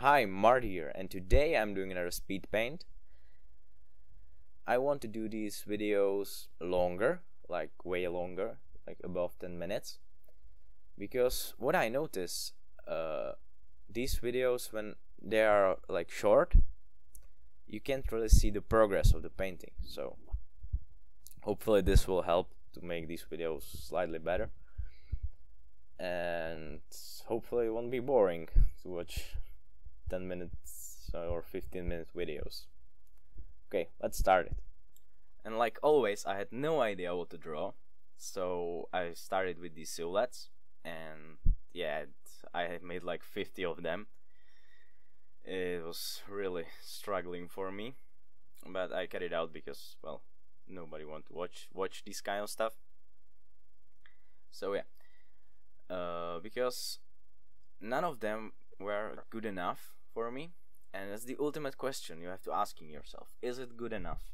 Hi, Mart here, and today I'm doing another speed paint. I want to do these videos longer, like way longer, like above 10 minutes, because what I notice, these videos, when they are like short, you can't really see the progress of the painting. So hopefully this will help to make these videos slightly better, and hopefully it won't be boring to watch 10 minutes or 15-minute videos. Okay, let's start it. And like always, I had no idea what to draw, so I started with these silhouettes, and yeah, I had made like 50 of them. It was really struggling for me, but I cut it out because, well, nobody want to watch this kind of stuff. So yeah, because none of them were good enough for me, and that's the ultimate question you have to asking yourself: is it good enough?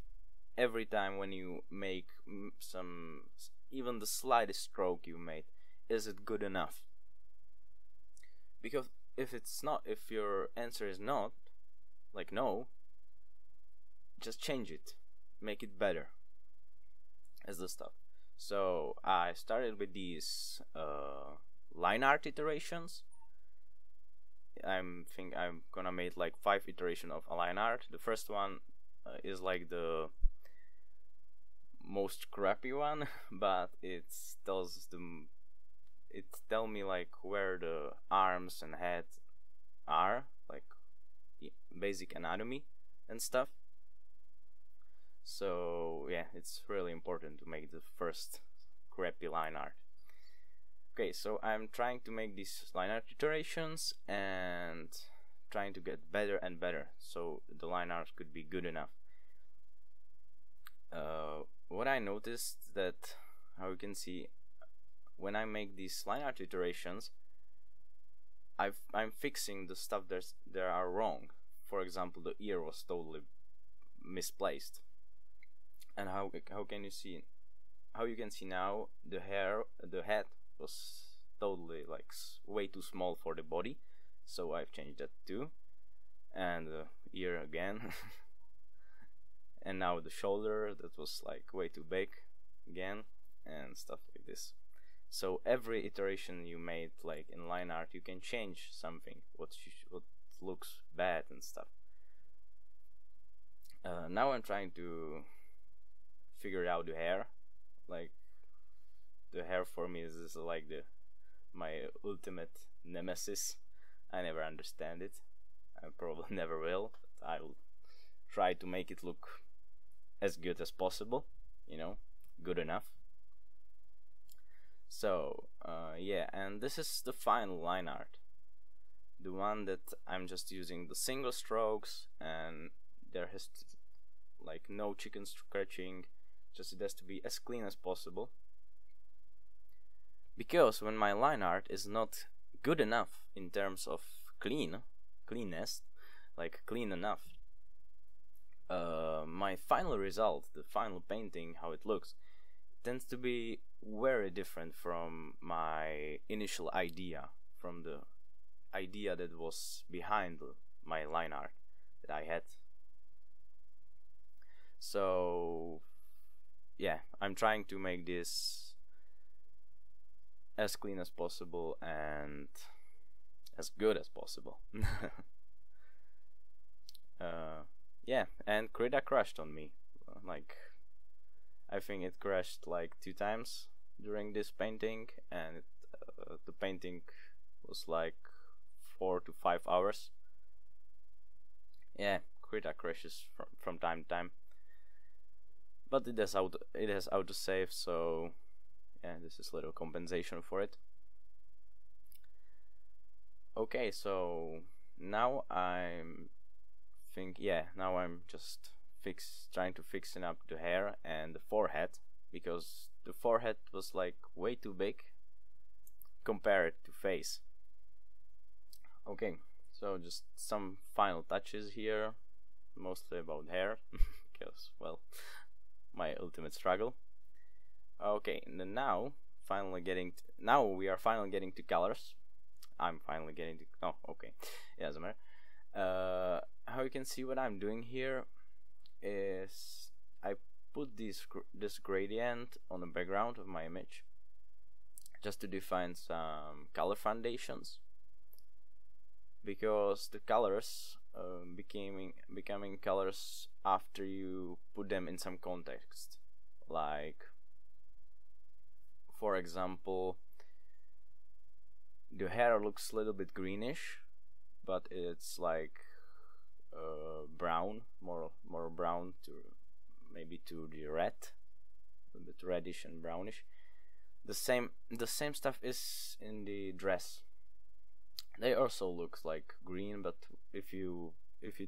Every time when you make even the slightest stroke you made, is it good enough? Because if it's not, if your answer is not, like no, just change it, make it better, as the stuff. So I started with these line art iterations. I think I'm gonna make like 5 iterations of a line art. The first one is like the most crappy one, but it tells me like where the arms and head are, like basic anatomy and stuff. So yeah, it's really important to make the first crappy line art. Okay, so I'm trying to make these line art iterations and trying to get better and better, so the line art could be good enough. What I noticed that, how you can see, when I make these line art iterations, I'm fixing the stuff that are wrong. For example, the ear was totally misplaced, and how can you see? How you can see now, the head was totally like way too small for the body, so I've changed that too, and the ear again. And now the shoulder, that was like way too big again, and stuff like this. So every iteration you made, like in line art, you can change something what looks bad and stuff. Now I'm trying to figure out the hair. Like, the hair for me is like my ultimate nemesis. I never understand it. I probably never will, but I will try to make it look as good as possible, good enough. So yeah, and this is the final line art, the one that I'm just using the single strokes, and there has like no chicken scratching, just it has to be as clean as possible. Because when my line art is not good enough in terms of cleanness, like clean enough, my final result, the final painting, how it looks, tends to be very different from my initial idea, from the idea that was behind my line art that I had. So yeah, I'm trying to make this as clean as possible and as good as possible. Yeah, and Krita crashed on me. Like, I think it crashed like 2 times during this painting, and the painting was like 4 to 5 hours. Yeah, Krita crashes from time to time, but it has autosave, so yeah, this is a little compensation for it. Okay, so now I'm just trying to fixing up the hair and the forehead, because the forehead was like way too big compared to face. Okay, so just some final touches here, mostly about hair, because, well, my ultimate struggle. Okay, and then now we are finally getting to colors. I'm finally getting to, oh, okay, it doesn't matter. How you can see what I'm doing here is I put this gradient on the background of my image just to define some color foundations, because the colors becoming colors after you put them in some context. Like, for example, the hair looks a little bit greenish, but it's like brown, more brown to maybe to the red, a bit reddish and brownish. The same stuff is in the dress. They also look like green, but if you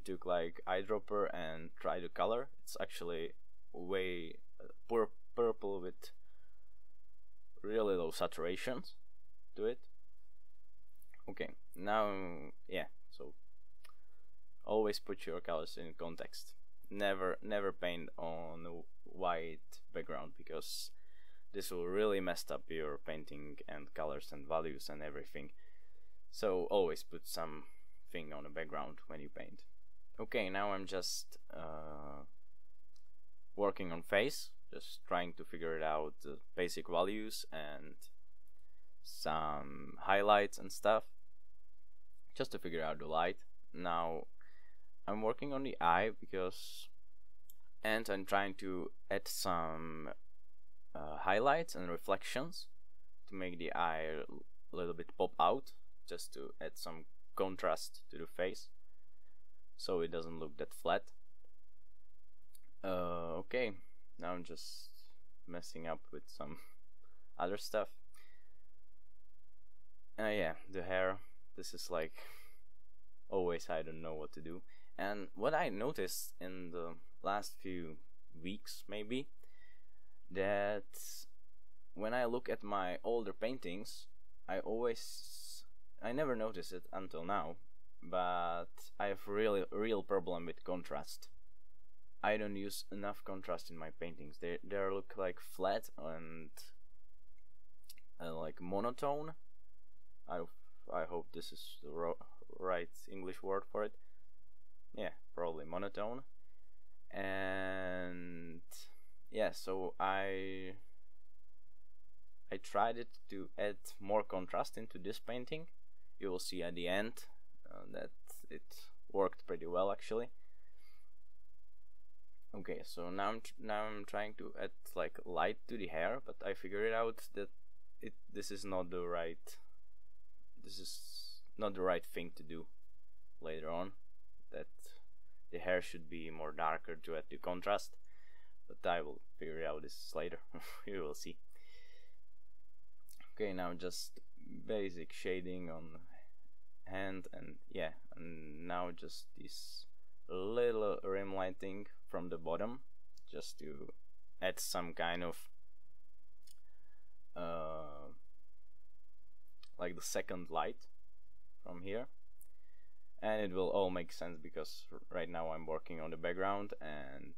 took like eyedropper and try to color, it's actually way purple with really low saturations to it. Okay, now yeah, so always put your colors in context. Never paint on a white background, because this will really mess up your painting and colors and values and everything. So always put something on the background when you paint. Okay, now I'm just working on face, just trying to figure it out, the basic values and some highlights and stuff, just to figure out the light. Now I'm working on the eye and I'm trying to add some highlights and reflections to make the eye a little bit pop out, just to add some contrast to the face so it doesn't look that flat. Okay, now I'm just messing up with some other stuff. Yeah, the hair, this is like always I don't know what to do. And what I noticed in the last few weeks maybe, that when I look at my older paintings, I never noticed it until now, but I have real problem with contrast. I don't use enough contrast in my paintings. They look like flat and like monotone. I hope this is the right English word for it. Yeah, probably monotone. And yeah, so I tried it to add more contrast into this painting. You will see at the end that it worked pretty well actually. Okay, so now I'm trying to add like light to the hair, but I figured out that this is not the right thing to do later on. That the hair should be more darker to add the contrast, but I will figure out this later. You will see. Okay, now just basic shading on hand, and yeah, and now just this little rim lighting from the bottom, just to add some kind of like the second light from here, and it will all make sense because right now I'm working on the background and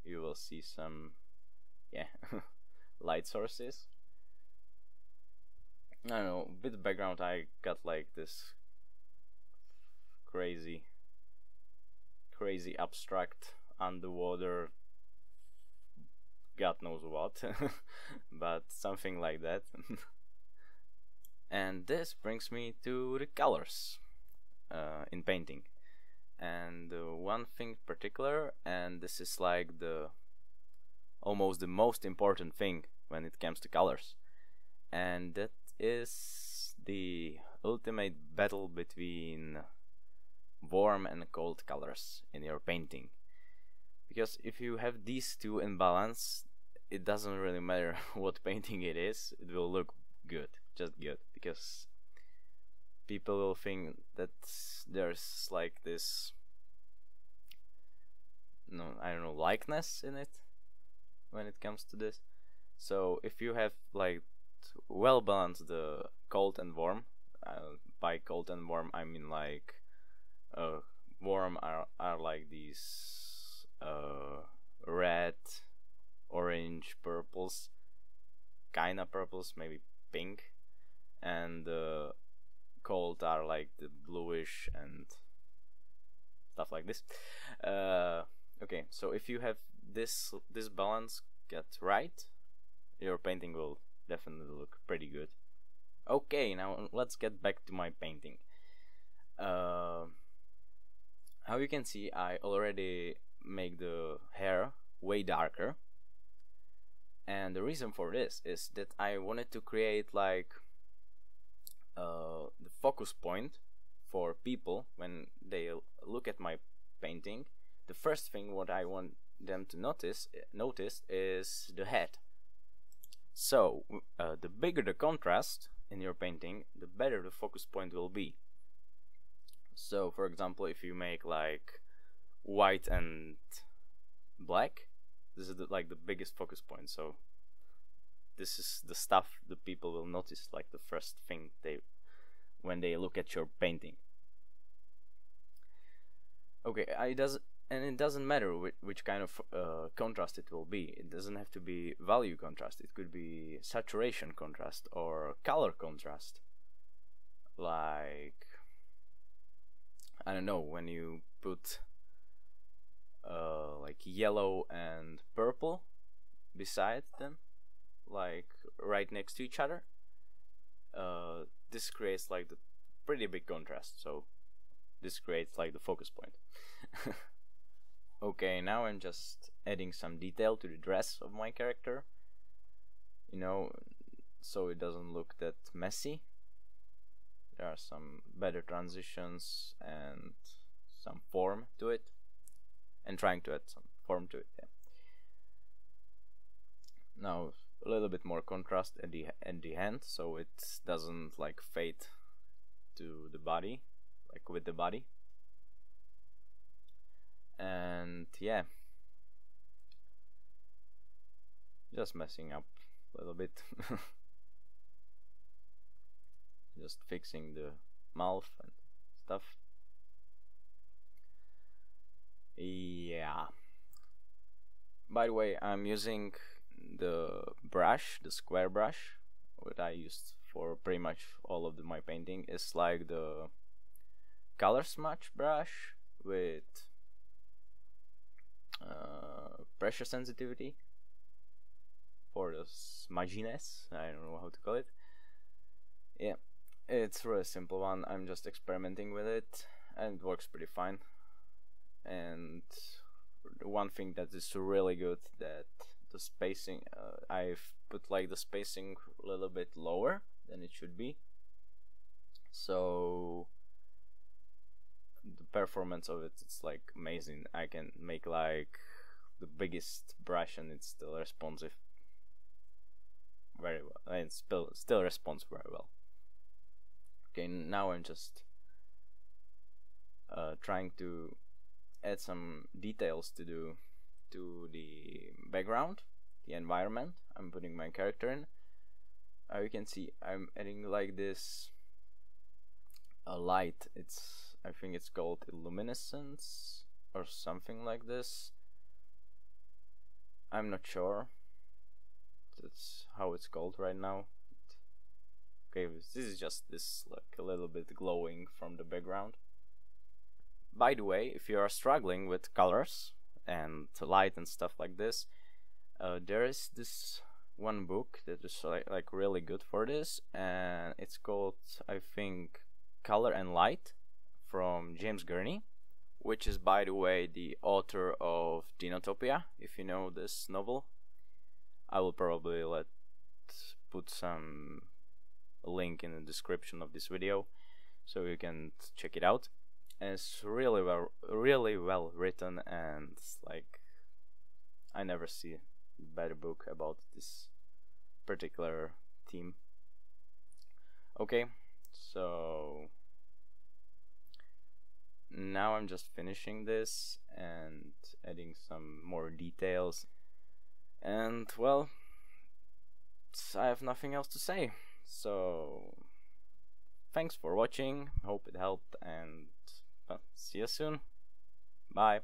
you will see some light sources. I don't know, with the background I got like this crazy abstract underwater, God knows what, but something like that. And this brings me to the colors in painting, and one thing in particular, and this is like almost the most important thing when it comes to colors, and that is the ultimate battle between warm and cold colors in your painting. Because if you have these two in balance, it doesn't really matter what painting it is, it will look good, just good, because people will think that there's like this, I don't know, likeness in it when it comes to this. So if you have like well balanced the cold and warm, by cold and warm I mean like warm are like these red, orange, purples, kinda purples, maybe pink, and cold are like the bluish and stuff like this. Okay, so if you have this balance get right, your painting will definitely look pretty good. Okay, now let's get back to my painting. How you can see, I already make the hair way darker, and the reason for this is that I wanted to create like the focus point for people when they look at my painting. The first thing what I want them to notice is the head. So the bigger the contrast in your painting, the better the focus point will be. So for example, if you make like white and black, this is like the biggest focus point. So this is the stuff the people will notice, like the first thing when they look at your painting. Okay, it doesn't matter which kind of contrast it will be. It doesn't have to be value contrast. It could be saturation contrast or color contrast. Like, I don't know, when you put like yellow and purple beside them, like right next to each other, this creates like the pretty big contrast. So this creates like the focus point. Okay, now I'm just adding some detail to the dress of my character, you know, so it doesn't look that messy. There are some better transitions and some form to it, and trying to add some form to it. Yeah. Now a little bit more contrast at the hand, so it doesn't like fade to the body, like with the body. And yeah, just messing up a little bit. Just fixing the mouth and stuff. Yeah. By the way, I'm using the brush, the square brush, what I used for pretty much all of my painting. Is like the color smudge brush with pressure sensitivity for the smudginess. I don't know how to call it. Yeah, it's a really simple one. I'm just experimenting with it and it works pretty fine. And one thing that is really good, that the spacing, I've put like the spacing a little bit lower than it should be, so the performance of it's like amazing. I can make like the biggest brush and it's still responsive very well, and still responds very well. Okay, now I'm just trying to add some details to the background, the environment I'm putting my character in. You can see I'm adding like this light. I think it's called luminescence or something like this. I'm not sure. That's how it's called right now. Okay, this is just this like a little bit glowing from the background. By the way, if you are struggling with colors and light and stuff like this, there is this one book that is like really good for this, and it's called, I think, Color and Light from James Gurney, which is, by the way, the author of Dinotopia. If you know this novel, I will probably put some link in the description of this video so you can check it out. And it's really well written, and it's like I never see a better book about this particular theme. Okay, so now I'm just finishing this and adding some more details, and well, I have nothing else to say. So thanks for watching, hope it helped, and see you soon. Bye.